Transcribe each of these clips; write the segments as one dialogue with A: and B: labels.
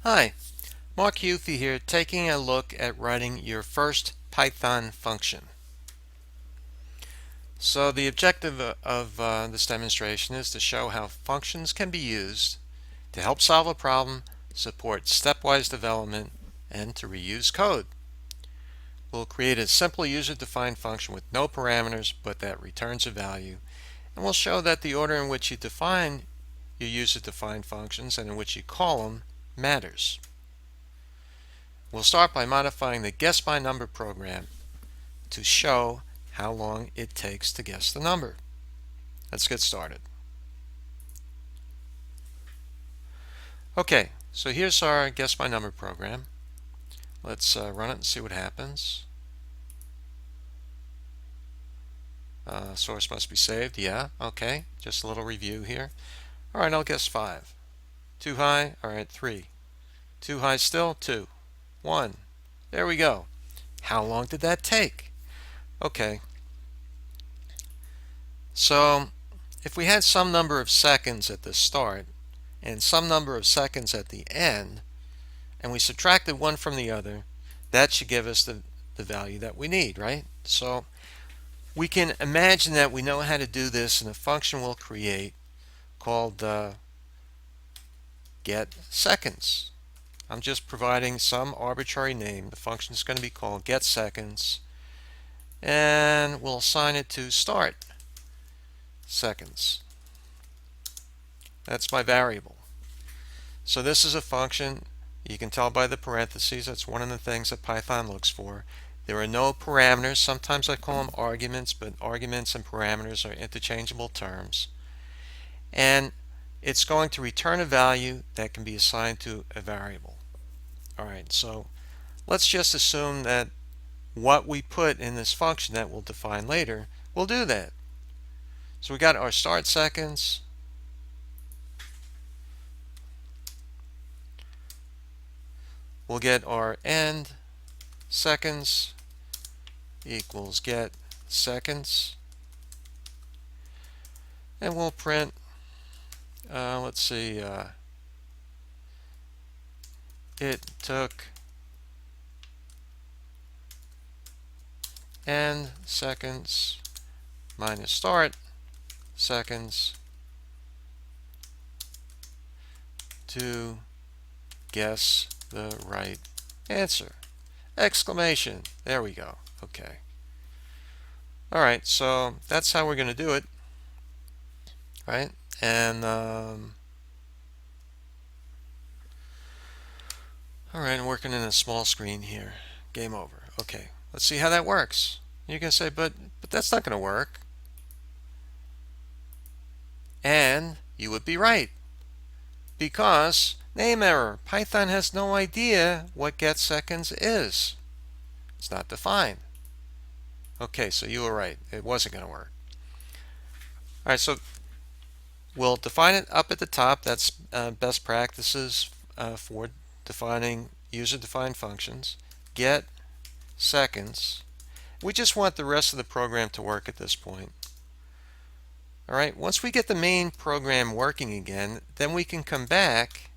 A: Hi, Mark Youthy here, taking a look at writing your first Python function. So the objective of this demonstration is to show how functions can be used to help solve a problem, support stepwise development, and to reuse code. We'll create a simple user-defined function with no parameters but that returns a value, and we'll show that the order in which you define your user-defined functions and in which you call them matters. We'll start by modifying the guess by number program to show how long it takes to guess the number. Let's get started. Okay, so here's our guess by number program. Let's run it and see what happens. Source must be saved. Yeah, okay. Just a little review here. All right, I'll guess 5. Too high? All right, 3. Too high still? 2. 1. There we go. How long did that take? Okay. So if we had some number of seconds at the start and some number of seconds at the end, and we subtracted one from the other, that should give us the value that we need, right? So we can imagine that we know how to do this in a function we'll create called get seconds. I'm just providing some arbitrary name. The function is going to be called get seconds, and we'll assign it to start seconds. That's my variable. So this is a function. You can tell by the parentheses, that's one of the things that Python looks for. There are no parameters. Sometimes I call them arguments, but arguments and parameters are interchangeable terms. And it's going to return a value that can be assigned to a variable. All right, so let's just assume that what we put in this function that we'll define later will do that. So we got our start seconds. We'll get our end seconds equals get seconds, and we'll print let's see, it took end seconds minus start seconds to guess the right answer. Exclamation. There we go. Okay. All right, so that's how we're going to do it, right? And all right, I'm working in a small screen here. Game over. Okay, let's see how that works. You can say, but that's not going to work. And you would be right, because name error. Python has no idea what get seconds is. It's not defined. Okay, so you were right. It wasn't going to work. All right, so we'll define it up at the top. That's best practices for defining user-defined functions. Get seconds. We just want the rest of the program to work at this point. All right, once we get the main program working again, then we can come back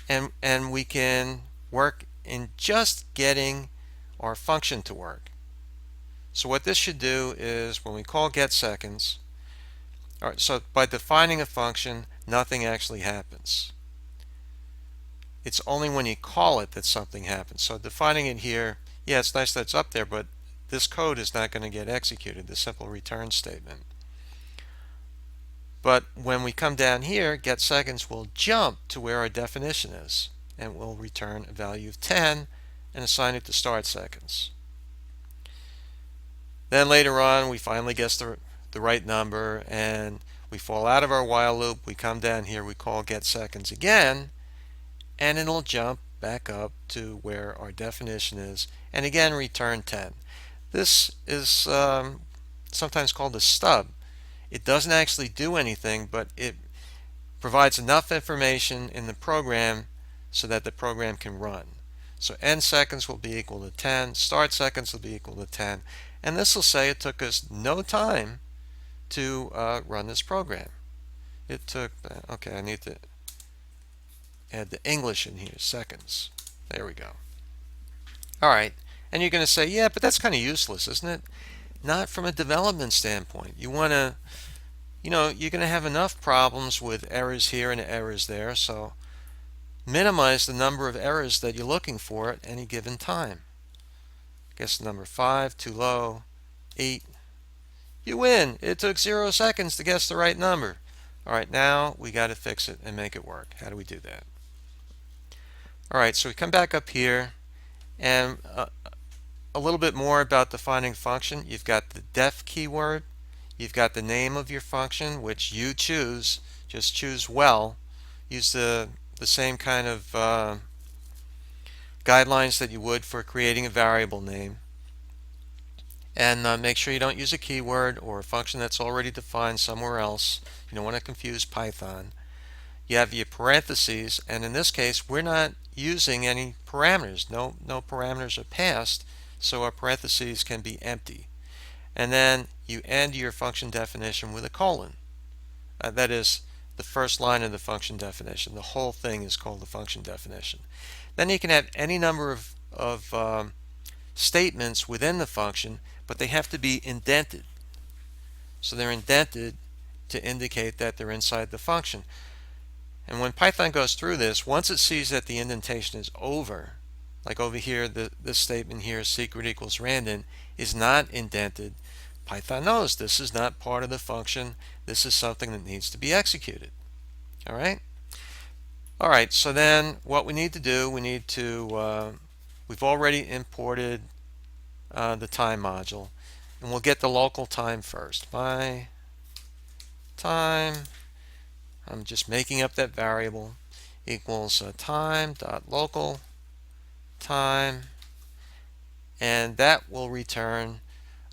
A: and we can work in just getting our function to work. So what this should do is when we call get seconds, all right, so by defining a function, nothing actually happens. It's only when you call it that something happens. So defining it here, yeah, it's nice that it's up there, but this code is not going to get executed, the simple return statement. But when we come down here, get seconds will jump to where our definition is, and we'll return a value of 10 and assign it to start seconds. Then later on, we finally guess the right number, and we fall out of our while loop. We come down here, we call get seconds again, and it'll jump back up to where our definition is, and again return 10. This is sometimes called a stub. It doesn't actually do anything, but it provides enough information in the program so that the program can run. So end seconds will be equal to 10, start seconds will be equal to 10, and this will say it took us no time to run this program. It took, okay, I need to add the English in here, seconds. There we go. All right, and you're going to say, yeah, but that's kind of useless, isn't it? Not from a development standpoint. You want to, you're going to have enough problems with errors here and errors there, so minimize the number of errors that you're looking for at any given time. Guess number 5, too low. 8. You win. It took 0 seconds to guess the right number. All right, now we got to fix it and make it work. How do we do that? All right, so we come back up here, and a little bit more about defining function. You've got the def keyword. You've got the name of your function, which you choose. Just choose well. Use the same kind of guidelines that you would for creating a variable name. And make sure you don't use a keyword or a function that's already defined somewhere else. You don't want to confuse Python. You have your parentheses, and in this case we're not using any parameters. No parameters are passed, so our parentheses can be empty. And then you end your function definition with a colon. That is the first line of the function definition. The whole thing is called the function definition. Then you can have any number of statements within the function, but they have to be indented. So they're indented to indicate that they're inside the function. And when Python goes through this, once it sees that the indentation is over, like over here, this statement here, secret equals random, is not indented, Python knows this is not part of the function. This is something that needs to be executed. All right? All right, so then what we need to do, we've already imported the time module, and we'll get the local time first. My time, I'm just making up that variable, equals time.local time, and that will return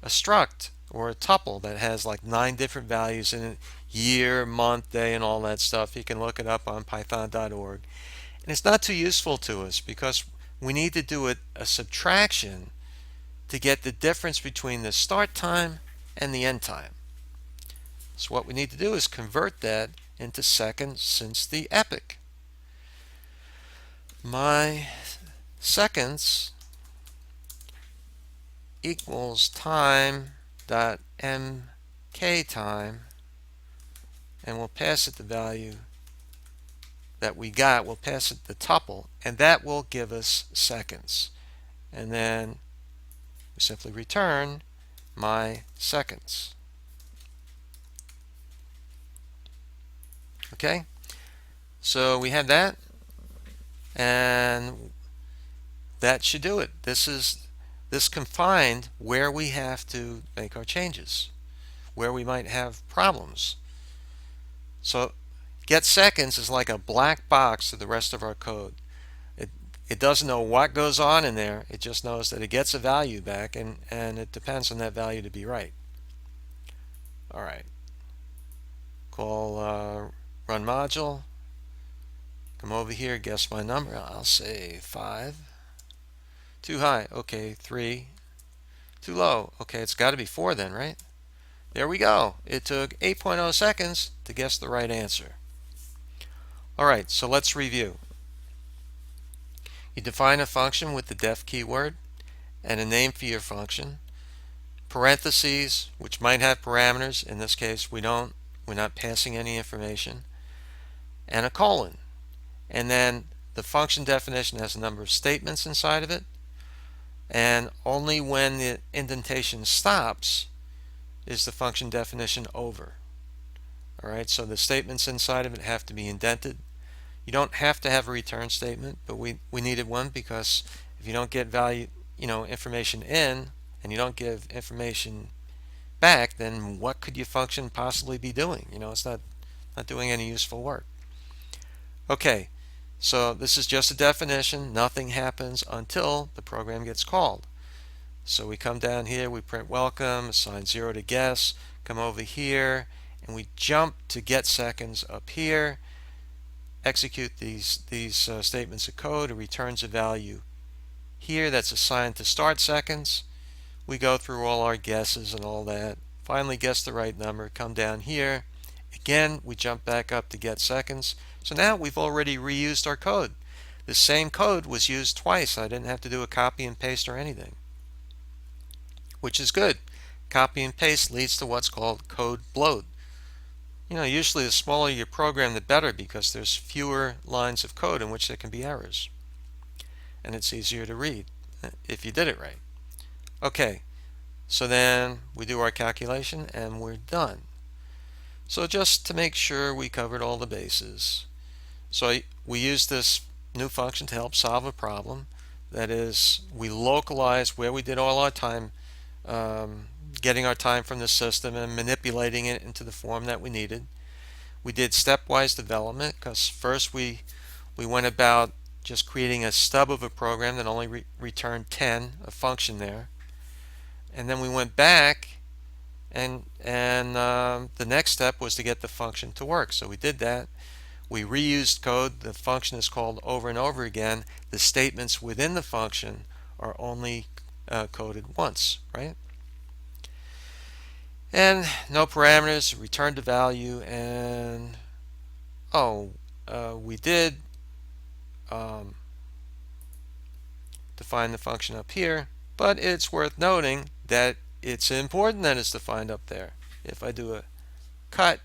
A: a struct or a tuple that has like 9 different values in it: year, month, day, and all that stuff. You can look it up on python.org. And it's not too useful to us because we need to do a subtraction to get the difference between the start time and the end time. So what we need to do is convert that into seconds since the epoch. My seconds equals time dot mk time, and we'll pass it the value that we got. We'll pass it the tuple, and that will give us seconds. And then we simply return my seconds. Okay, so we have that, and that should do it. This can find where we have to make our changes, where we might have problems. So get seconds is like a black box to the rest of our code. It doesn't know what goes on in there. It just knows that it gets a value back, and it depends on that value to be right. All right. Call run module. Come over here, guess my number. I'll say 5. Too high. Okay, 3. Too low. Okay, it's got to be 4 then, right? There we go. It took 8.0 seconds to guess the right answer. All right, so let's review. You define a function with the def keyword and a name for your function. Parentheses, which might have parameters. In this case, we don't. We're not passing any information. And a colon. And then the function definition has a number of statements inside of it. And only when the indentation stops is the function definition over. All right, so the statements inside of it have to be indented. You don't have to have a return statement, but we needed one because if you don't get value, information in, and you don't give information back, then what could your function possibly be doing? It's not doing any useful work. Okay, so this is just a definition. Nothing happens until the program gets called. So we come down here, we print welcome, assign 0 to guess, come over here, and we jump to get seconds up here, execute these statements of code. It returns a value here that's assigned to start seconds. We go through all our guesses and all that, finally guess the right number, come down here. Again, we jump back up to get seconds, So now we've already reused our code. The same code was used twice. I didn't have to do a copy and paste or anything, which is good. Copy and paste leads to what's called code bloat. Usually the smaller your program, the better, because there's fewer lines of code in which there can be errors. And it's easier to read if you did it right. Okay, so then we do our calculation and we're done. So just to make sure we covered all the bases. So we use this new function to help solve a problem. That is, we localize where we did all our time, getting our time from the system and manipulating it into the form that we needed. We did stepwise development, because first we went about just creating a stub of a program that only returned 10, a function there. And then we went back and the next step was to get the function to work. So we did that. We reused code. The function is called over and over again. The statements within the function are only coded once, right? And no parameters, returned a value, and we did define the function up here, but it's worth noting that it's important that it's defined up there. If I do a cut,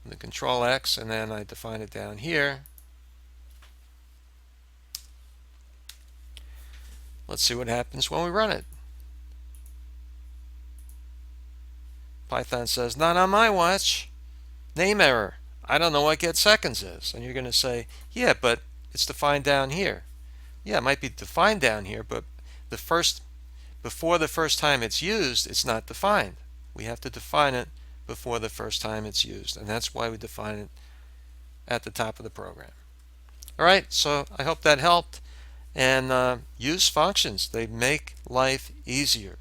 A: the control X, and then I define it down here, let's see what happens when we run it. Python says, not on my watch. Name error. I don't know what get seconds is. And you're going to say, yeah, but it's defined down here. Yeah, it might be defined down here, but before the first time it's used, it's not defined. We have to define it before the first time it's used, and that's why we define it at the top of the program. All right, so I hope that helped. And use functions. They make life easier.